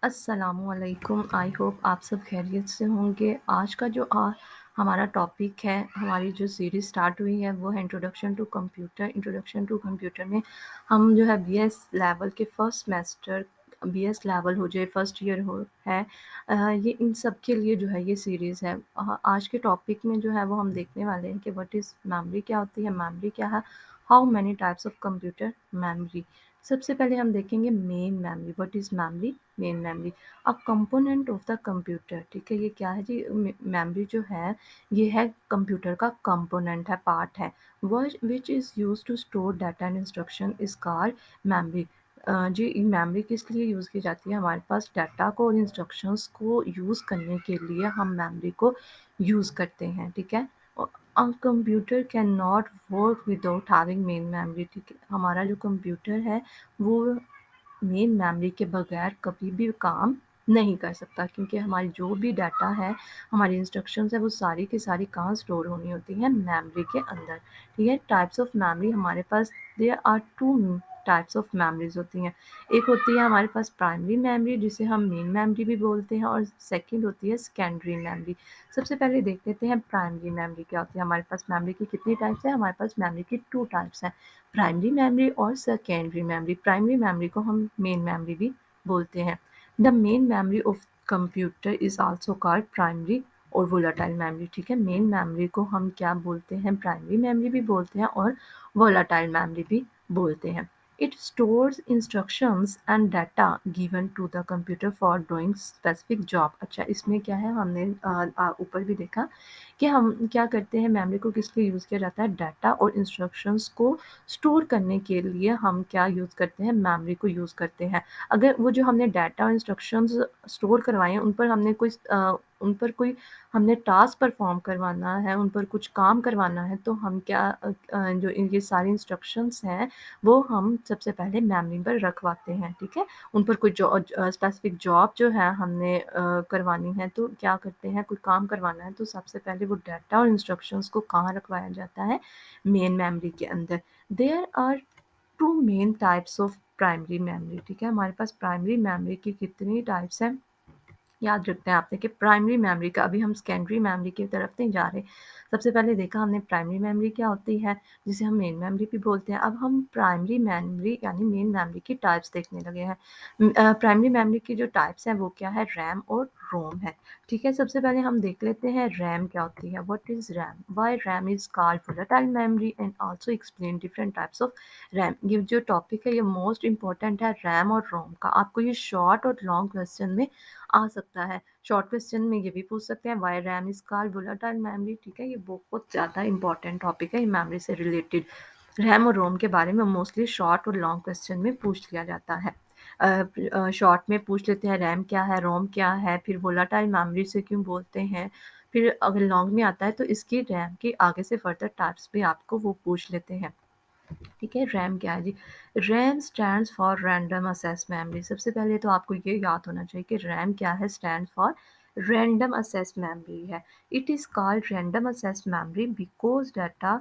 अस्सलामुअलैकुम। I hope आप सब खैरियत से होंगे। आज का जो हमारा टॉपिक है, हमारी जो सीरीज़ स्टार्ट हुई है वो है introduction to computer. Introduction to computer में हम जो है बीएस लेवल के फर्स्ट सेमेस्टर, बीएस लेवल हो जाए, फर्स्ट ईयर हो है, ये इन सब के लिए जो है ये सीरीज़ है। आज के टॉपिक में जो है वो हम देखने वाले हैं कि व्हाट इज़ मेमोरी, क्या होती है मेमोरी, क्या है, how many types of computer memory. सबसे पहले हम देखेंगे main memory. What is memory? Main memory a component of the computer. ठीक है, ये क्या है जी? मेमोरी जो है ये है कंप्यूटर का कंपोनेंट है, पार्ट है। Which is use to store data and instruction is called memory. जी, मेमोरी किस लिए यूज़ की जाती है? हमारे पास डाटा को और इंस्ट्रक्शंस को यूज़ करने के लिए हम मेमोरी को यूज़ करते हैं। ठीक है, computer can not work without having main memory. ठीक है, हमारा जो कंप्यूटर है वो मेन मेमोरी के बगैर कभी भी काम नहीं कर सकता, क्योंकि हमारी जो भी डाटा है, हमारी इंस्ट्रक्शंस है, वो सारी की सारी कहाँ स्टोर होनी होती हैं? मेमोरी के अंदर। ठीक है, टाइप्स ऑफ मेमोरी हमारे पास there are two types of memories होती हैं। एक होती है हमारे पास प्राइमरी मेमोरी, जिसे हम मेन मेमोरी भी बोलते हैं, और सेकंड होती है सेकेंडरी मेमोरी। सबसे पहले देख लेते हैं प्राइमरी मेमोरी क्या होती है। हमारे पास मेमोरी की कितनी टाइप्स है? हमारे पास मेमोरी की टू टाइप्स हैं, प्राइमरी मेमोरी और सेकेंडरी मेमोरी। प्राइमरी मेमोरी को हम मेन मेमोरी भी बोलते हैं। The main memory of computer is also called primary और वोलाटाइल मेमोरी। ठीक है, मेन मेमोरी को हम क्या बोलते हैं? प्राइमरी मेमोरी भी बोलते हैं और वोलाटाइल मेमोरी भी बोलते हैं। It stores instructions and data given to the computer for doing specific job. अच्छा, इसमें क्या है, हमने ऊपर भी देखा कि हम क्या करते हैं, मेमोरी को किस लिए यूज़ किया जाता है? डाटा और इंस्ट्रक्शंस को स्टोर करने के लिए हम क्या यूज़ करते हैं? मेमोरी को यूज़ करते हैं। अगर वो जो हमने डाटा और इंस्ट्रक्शंस स्टोर करवाए हैं, उन पर कोई हमने टास्क परफॉर्म करवाना है, उन पर कुछ काम करवाना है, तो हम क्या जो ये सारी इंस्ट्रक्शंस हैं वो हम सबसे पहले मेमोरी पर रखवाते हैं। ठीक है, उन पर कोई स्पेसिफिक जॉब जो है हमने करवानी है, तो क्या करते हैं, कोई काम करवाना है, तो सबसे पहले वो डाटा और इंस्ट्रक्शंस को कहाँ रखवाया जाता है? मेन मेमोरी के अंदर। There are two main types of primary memory. ठीक है, हमारे पास प्राइमरी मेमोरी की कितनी टाइप्स हैं? याद रखते हैं आपने कि प्राइमरी मेमोरी का, अभी हम सेकेंडरी मेमोरी की तरफ नहीं जा रहे। सबसे पहले देखा हमने प्राइमरी मेमोरी क्या होती है, जिसे हम मेन मेमोरी भी बोलते हैं। अब हम प्राइमरी मेमोरी यानी मेन मेमोरी की टाइप्स देखने लगे हैं। प्राइमरी मेमोरी की जो टाइप्स हैं वो क्या है? रैम और रोम है। ठीक है, सबसे पहले हम देख लेते हैं रैम क्या होती है। What is RAM? Why RAM is called volatile memory and also explain different types of RAM. ये जो टॉपिक है ये मोस्ट इंपॉर्टेंट है, रैम और रोम का। आपको ये शॉर्ट और लॉन्ग क्वेश्चन में आ सकता है। शॉर्ट क्वेश्चन में ये भी पूछ सकते हैं, why RAM is called volatile memory. ठीक है, ये बहुत ज़्यादा इंपॉर्टेंट टॉपिक है, ये मेमोरी से रिलेटेड। रैम और रोम के बारे में मोस्टली शॉर्ट और लॉन्ग क्वेश्चन में पूछ लिया जाता है। शॉर्ट में पूछ लेते हैं रैम क्या है, रोम क्या है, फिर वोलेटाइल मेमोरी से क्यों बोलते हैं। फिर अगर लॉन्ग में आता है तो इसकी रैम के आगे से फर्दर टास्क भी आपको वो पूछ लेते हैं। ठीक है, रैम क्या है जी? RAM stands for random access memory. सबसे पहले तो आपको ये याद होना चाहिए कि रैम क्या है? Stand for random access memory है। It is called random access memory because data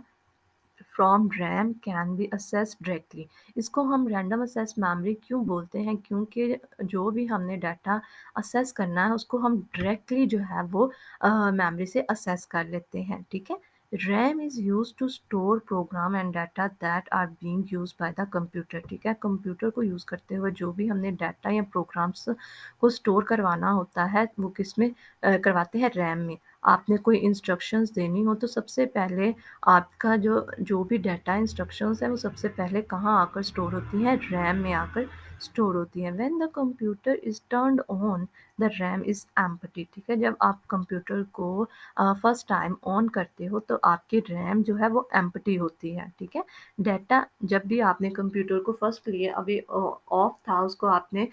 from RAM can be access directly. इसको हम रैंडम असेस मेमोरी क्यों बोलते हैं? क्योंकि जो भी हमने डाटा असेस करना है उसको हम डायरेक्टली जो है वो मेमोरी से असेस कर लेते हैं। ठीक है, RAM is use to store program and data that are being use by the computer. ठीक है, कंप्यूटर को यूज़ करते हुए जो भी हमने डाटा या प्रोग्राम्स को स्टोर करवाना होता है वो किस में करवाते हैं? रैम में। आपने कोई इंस्ट्रक्शंस देनी हो तो सबसे पहले आपका जो भी डाटा इंस्ट्रक्शंस हैं वो सबसे पहले कहाँ आकर स्टोर होती हैं? रैम में आकर स्टोर होती हैं। When the computer is turned on the RAM is empty. ठीक है, जब आप कंप्यूटर को फर्स्ट टाइम ऑन करते हो तो आपकी रैम जो है वो एम्प्टी होती है। ठीक है, डाटा जब भी आपने कंप्यूटर को फर्स्ट लिए, अभी ऑफ था, उसको आपने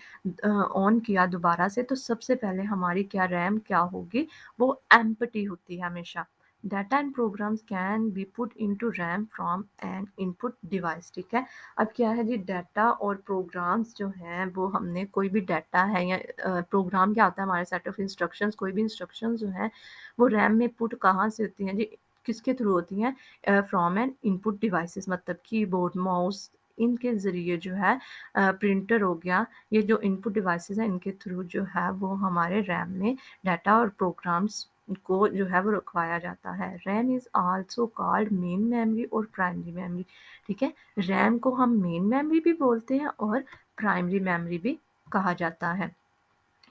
ऑन किया दोबारा से, तो सबसे पहले हमारी क्या रैम क्या होगी? वो एम्प्टी होती है हमेशा। Data and programs can be put into RAM from an input device. ठीक है, अब क्या है जी, डाटा और प्रोग्राम्स जो हैं वो हमने कोई भी डाटा है या प्रोग्राम क्या होता है? हमारे सेट ऑफ इंस्ट्रक्शंस, कोई भी इंस्ट्रक्शंस जो हैं वो रैम में पुट कहाँ से होती हैं जी? किसके थ्रू होती हैं? फ्रॉम एन इनपुट डिवाइसेस, मतलब कीबोर्ड, माउस, इनके ज़रिए जो है प्रिंटर हो गया, ये जो इनपुट डिवाइसेज़ हैं इनके थ्रू जो है वो हमारे रैम में डाटा और प्रोग्राम्स को जो है वो रखवाया जाता है। RAM is also called main memory और प्राइमरी मेमोरी, ठीक है? रैम को हम मेन मेमोरी भी बोलते हैं और प्राइमरी मेमोरी भी कहा जाता है।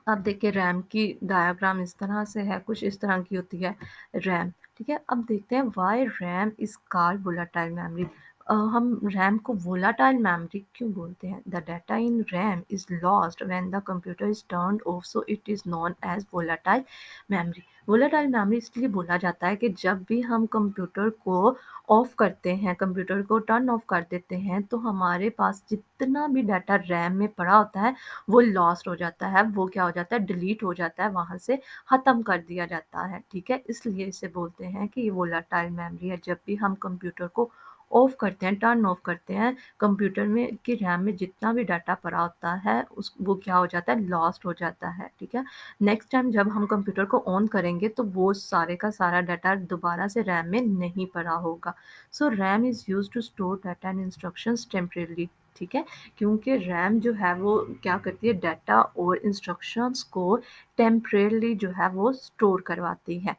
अब देखिए रैम की डायग्राम इस तरह से है, कुछ इस तरह की होती है रैम, ठीक है? अब देखते हैं why RAM is called volatile memory. हम रैम को वोलेटाइल मेमोरी क्यों बोलते हैं? The data in RAM is lost when the computer is turned off, so it is known as volatile memory. Volatile memory इसलिए बोला जाता है कि जब भी हम कंप्यूटर को ऑफ करते हैं, कंप्यूटर को टर्न ऑफ कर देते हैं, तो हमारे पास जितना भी डाटा रैम में पड़ा होता है वो लॉस्ट हो जाता है, वो क्या हो जाता है, डिलीट हो जाता है, वहाँ से ख़त्म कर दिया जाता है, ठीक है? इसलिए इसे बोलते हैं कि ये वोलेटाइल मेमोरी है। जब भी हम कंप्यूटर को ऑफ करते हैं, टर्न ऑफ करते हैं, कंप्यूटर में की रैम में जितना भी डाटा पड़ा होता है उस वो क्या हो जाता है, लॉस्ट हो जाता है, ठीक है? नेक्स्ट टाइम जब हम कंप्यूटर को ऑन करेंगे तो वो सारे का सारा डाटा दोबारा से रैम में नहीं पड़ा होगा। So RAM is used to store data and instructions temporarily, ठीक है? क्योंकि रैम जो है वो क्या करती है, डाटा और इंस्ट्रक्शंस को टेम्परेरीली जो है वो स्टोर करवाती है।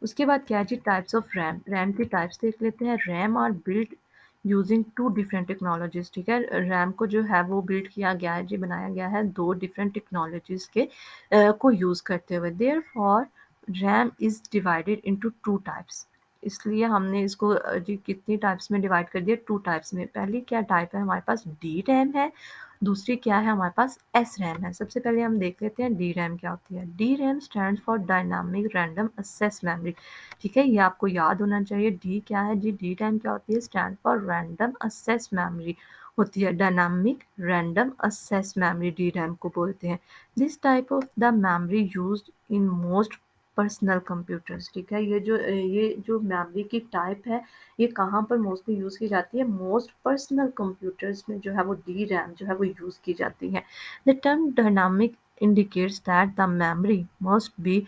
उसके बाद क्या है जी, टाइप्स ऑफ रैम। रैम की टाइप्स देख लेते हैं। RAM are build using two different technologies, ठीक है? रैम को जो है वो बिल्ड किया गया है जी, बनाया गया है दो डिफरेंट टेक्नोलॉजीज के को यूज़ करते हुए। Therefore RAM is divided into two types. इसलिए हमने इसको जी कितनी टाइप्स में डिवाइड कर दिया, टू टाइप्स में। पहली क्या टाइप है हमारे पास, डी रैम है। दूसरी क्या है हमारे पास, एस रैम है। सबसे पहले हम देख लेते हैं डी रैम क्या होती है। D RAM stand for dynamic random access memory, ठीक है? ये आपको याद होना चाहिए। डी क्या है जी, डी रैम क्या होती है, stand for random access memory होती है। Dynamic random access memory D RAM को बोलते हैं। This type of the memory used in most personal computers, ठीक है? ये जो मेमोरी की टाइप है, ये कहाँ पर मोस्टली यूज़ की जाती है, मोस्ट पर्सनल कंप्यूटर्स में जो है वो डी रैम जो है वो यूज़ की जाती है। The term dynamic indicates that the memory must be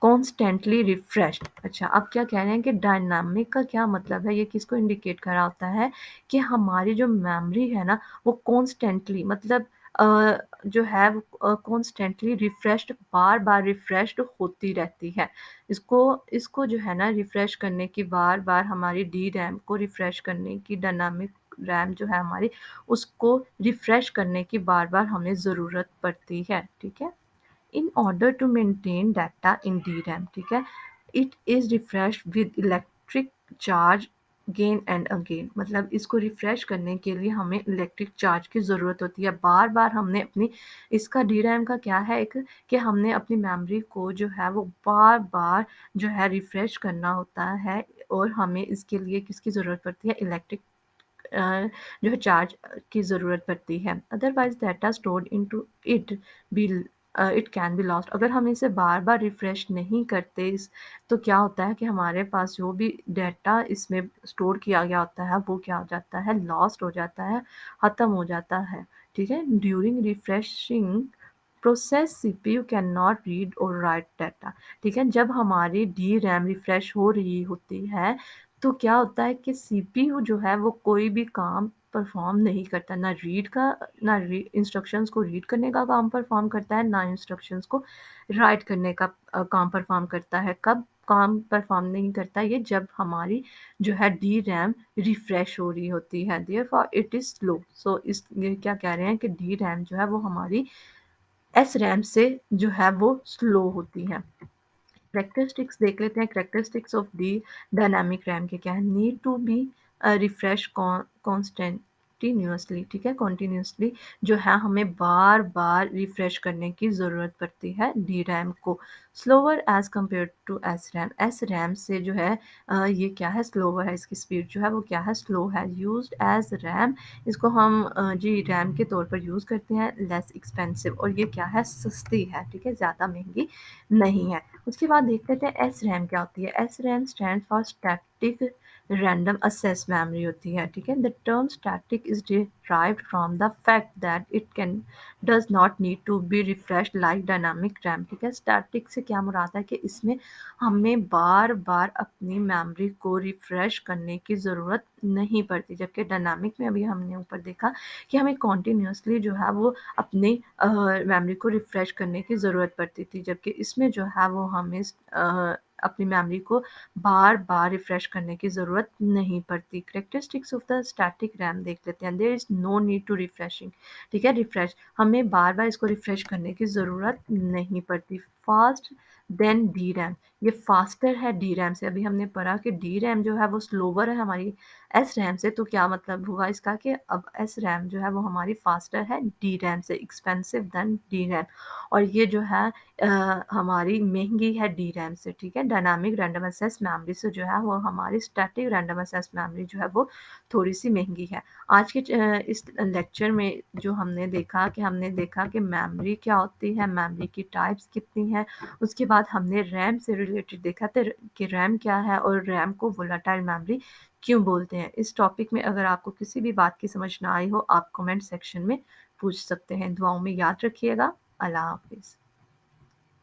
constantly refreshed. अच्छा, अब क्या कह रहे हैं कि डायनामिक का क्या मतलब है, ये किसको इंडिकेट कर रहा होता है कि हमारी जो मेमोरी है ना वो कॉन्स्टेंटली मतलब जो है वो कॉन्स्टेंटली रिफ्रेश्ड, बार बार रिफ्रेश्ड होती रहती है। इसको इसको जो है ना रिफ्रेश करने की, बार बार हमारी डी रैम को रिफ्रेश करने की, डायनामिक रैम जो है हमारी उसको रिफ्रेश करने की बार बार हमें ज़रूरत पड़ती है, ठीक है? in order to maintain data in DRAM, ठीक है? It is refreshed with electric charge again and again, मतलब इसको रिफ्रेश करने के लिए हमें इलेक्ट्रिक चार्ज की ज़रूरत होती है। बार बार हमने अपनी, इसका डी रैम का क्या है एक, कि हमने अपनी मेमोरी को जो है वो बार बार जो है रिफ्रेश करना होता है, और हमें इसके लिए किसकी ज़रूरत पड़ती है, इलेक्ट्रिक जो है चार्ज की ज़रूरत पड़ती है। Otherwise data stored into it be it can be lost. अगर हम इसे बार बार रिफ्रेश नहीं करते इस, तो क्या होता है कि हमारे पास जो भी डाटा इसमें स्टोर किया गया होता है वो क्या हो जाता है, लॉस्ट हो जाता है, ख़त्म हो जाता है, ठीक है? During refreshing process CPU can not read और राइट डाटा, ठीक है? जब हमारी डी रैम रिफ्रेश हो रही होती है तो क्या होता है कि सीपीयू जो है वो कोई भी काम परफॉर्म नहीं करता, ना रीड का, ना इंस्ट्रक्शंस को रीड करने का काम परफॉर्म करता है, ना इंस्ट्रक्शंस को राइट करने का काम परफॉर्म करता है। कब काम परफॉर्म नहीं करता ये, जब हमारी जो है डी रैम रिफ्रेश हो रही होती है। Therefore it is slow. So इस ये क्या कह रहे हैं कि डी रैम जो है वो हमारी एस रैम से जो है वो स्लो होती है। कैरेक्टरिस्टिक्स देख लेते हैं। Characteristics of the dynamic RAM के क्या है, need to be refresh continuously, ठीक है? कॉन्टिन्यूसली जो है हमें बार बार रिफ्रेश करने की ज़रूरत पड़ती है डी रैम को। Slower as compare to S RAM, S RAM से जो है ये क्या है, स्लोअर है, इसकी स्पीड जो है वो क्या है, स्लो है। यूज्ड एज रैम, इसको हम जी रैम के तौर पर यूज़ करते हैं। लेस एक्सपेंसिव, और ये क्या है, सस्ती है, ठीक है? ज़्यादा महंगी नहीं है। उसके बाद देख लेते हैं एस रैम क्या होती है। S RAM stand for static random access memory होती है, ठीक है। The term static is derived from the fact that it can does not need to be refresh like dynamic RAM, ठीक है। स्टैटिक से क्या मुराद है कि इसमें हमें बार बार अपनी मेमोरी को रिफ्रेश करने की ज़रूरत नहीं पड़ती, जबकि डायनामिक में अभी हमने ऊपर देखा कि हमें कॉन्टीन्यूसली जो है वो अपनी मेमोरी को रिफ्रेश करने की ज़रूरत पड़ती थी, जबकि इसमें जो है वो हमें अपनी मेमोरी को बार बार रिफ्रेश करने की ज़रूरत नहीं पड़ती। Characteristics of the static RAM देख लेते हैं। There is no need to refreshing, ठीक है। रिफ्रेश हमें बार बार इसको रिफ्रेश करने की ज़रूरत नहीं पड़ती। फास्ट देन डी रैम, ये फास्टर है डी रैम से। अभी हमने पढ़ा कि डी रैम जो है वो स्लोवर है हमारी एस रैम से, तो क्या मतलब हुआ इसका कि अब एस रैम जो है वो हमारी फास्टर है डी रैम से, एक्सपेंसिव देन डी रैम। और ये जो है हमारी महंगी है डी रैम से, ठीक है। डायनामिक रैंडम एक्सेस मेमोरी से जो है वो हमारी स्टैटिक रैंडम एक्सेस मेमोरी जो है वो थोड़ी सी महंगी है। आज के इस लेक्चर में जो हमने देखा कि मेमोरी क्या होती है, मेमोरी की टाइप्स कितनी हैं। उसके बाद हमने रैम से रिलेटेड देखा था कि रैम क्या है और रैम को वोलेटाइल मेमोरी क्यों बोलते हैं। इस टॉपिक में अगर आपको किसी भी बात की समझ ना आई हो, आप कमेंट सेक्शन में पूछ सकते हैं। दुआओं में याद रखिएगा। अल्लाह हाफिज़।